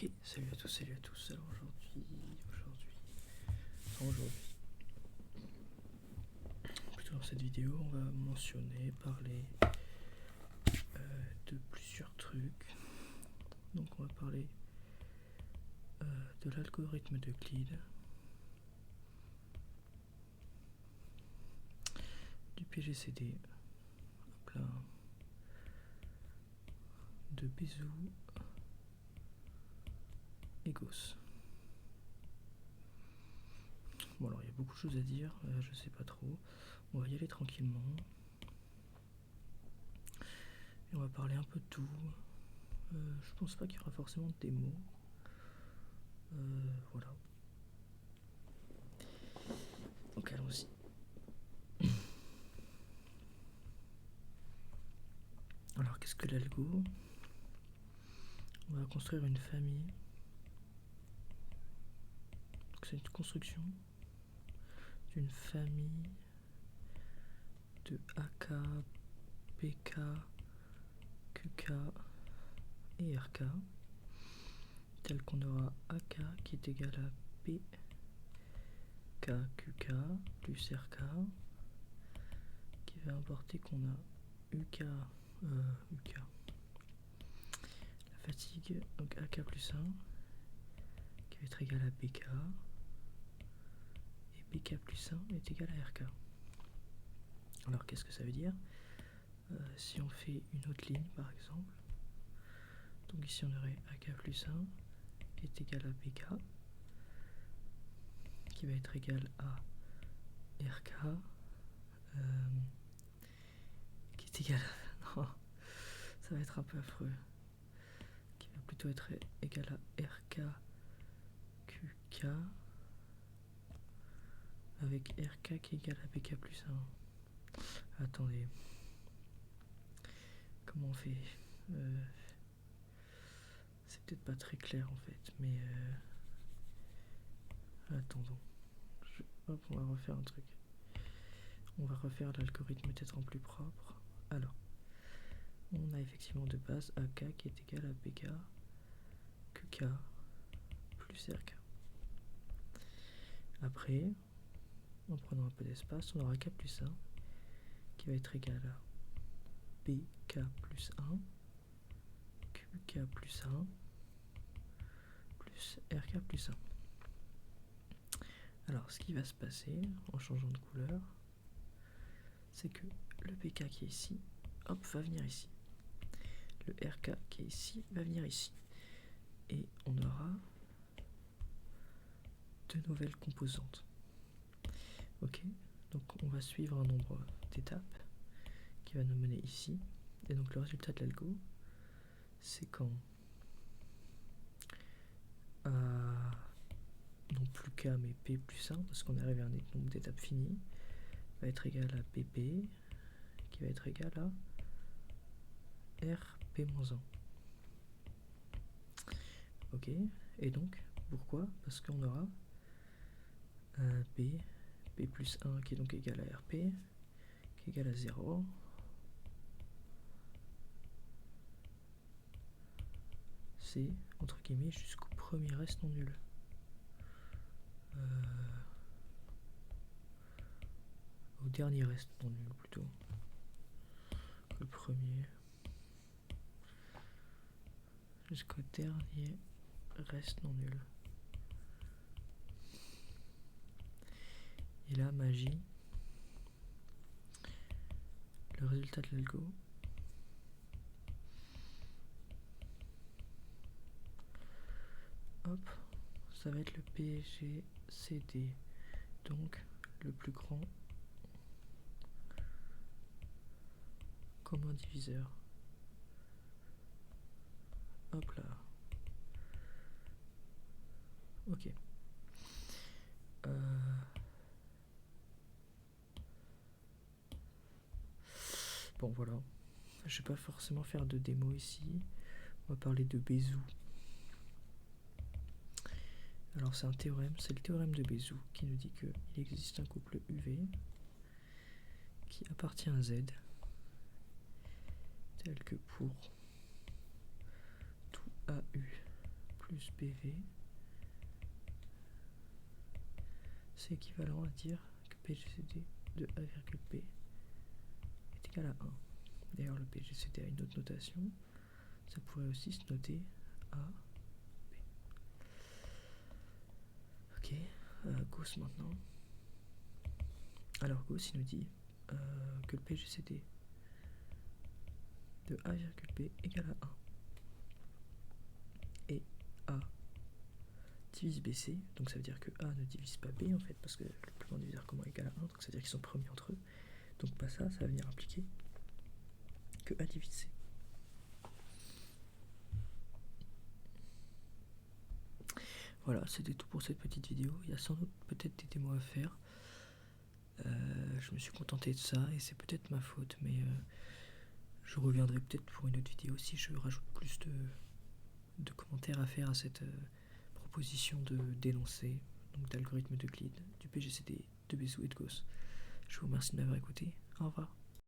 Ok, salut à tous. Alors plutôt dans cette vidéo, on va parler de plusieurs trucs. Donc on va parler de l'algorithme d'Euclide, du PGCD, de Bézout et Gauss. Bon, alors il y a beaucoup de choses à dire, je sais pas trop. On va y aller tranquillement. Et on va parler un peu de tout. Je pense pas qu'il y aura forcément de démos. Voilà. Donc allons-y. Alors qu'est-ce que l'algo? On va construire une famille. Donc c'est une construction d'une famille de AK, PK, QK et RK, tel qu'on aura AK qui est égal à P, K, QK plus RK, qui va importer qu'on a UK, la fatigue, donc AK plus 1, qui va être égal à BK, et BK plus 1 est égal à RK. Alors qu'est-ce que ça veut dire? Si on fait une autre ligne par exemple, donc ici on aurait AK plus 1 est égal à BK, qui va être égal à RK, qui est égal à... non, ça va être un peu affreux, qui va plutôt être égal à RK QK, avec RK qui est égal à BK plus 1. Attendez, comment on fait? C'est peut-être pas très clair en fait, mais attendons. Hop, on va refaire un truc. On va refaire l'algorithme peut-être en plus propre. Alors, on a effectivement de base AK qui est égal à BK QK plus RK. Après, en prenant un peu d'espace, on aura K plus 1 qui va être égal à BK plus 1 QK plus 1 plus RK plus 1. Alors, ce qui va se passer en changeant de couleur, c'est que le BK qui est ici, hop, va venir ici. Le RK qui est ici va venir ici. Et on aura deux nouvelles composantes. Ok, donc on va suivre un nombre d'étapes qui va nous mener ici. Et donc le résultat de l'algo, c'est quand non plus K mais P plus 1, parce qu'on est arrivé à un nombre d'étapes fini, va être égal à PP, qui va être égal à RP-1. Ok, et donc, pourquoi? Parce qu'on aura P plus 1 qui est donc égal à RP, qui est égal à 0, c'est, entre guillemets, jusqu'au premier reste non nul. Au dernier reste non nul plutôt. Le premier. Jusqu'au dernier reste non nul. Et là, magie. Le résultat de l'algo. Hop, ça va être le PGCD. Donc, le plus grand commun diviseur. Hop là. Ok. Bon voilà. Je vais pas forcément faire de démo ici. On va parler de Bézout. Alors c'est un théorème, c'est le théorème de Bézout qui nous dit qu'il existe un couple UV qui appartient à Z, tel que pour tout AU plus plus BV, c'est équivalent à dire que PGCD de A virgule B est égal à 1. D'ailleurs, le PGCD a une autre notation. Ça pourrait aussi se noter A, B. Ok, Gauss maintenant. Alors Gauss, il nous dit que le PGCD de A virgule B égale à 1. Et A divise BC, donc ça veut dire que A ne divise pas B en fait, parce que le plus grand diviseur commun est égal à 1, donc ça veut dire qu'ils sont premiers entre eux. Donc pas ça, ça va venir impliquer que A divise C. Voilà, c'était tout pour cette petite vidéo. Il y a sans doute peut-être des démos à faire. Je me suis contenté de ça et c'est peut-être ma faute, mais je reviendrai peut-être pour une autre vidéo si je rajoute plus de commentaires à faire à cette proposition de d'énoncé, donc d'algorithme d'Euclide, du PGCD, de Bézout et de Gauss. Je vous remercie de m'avoir écouté. Au revoir.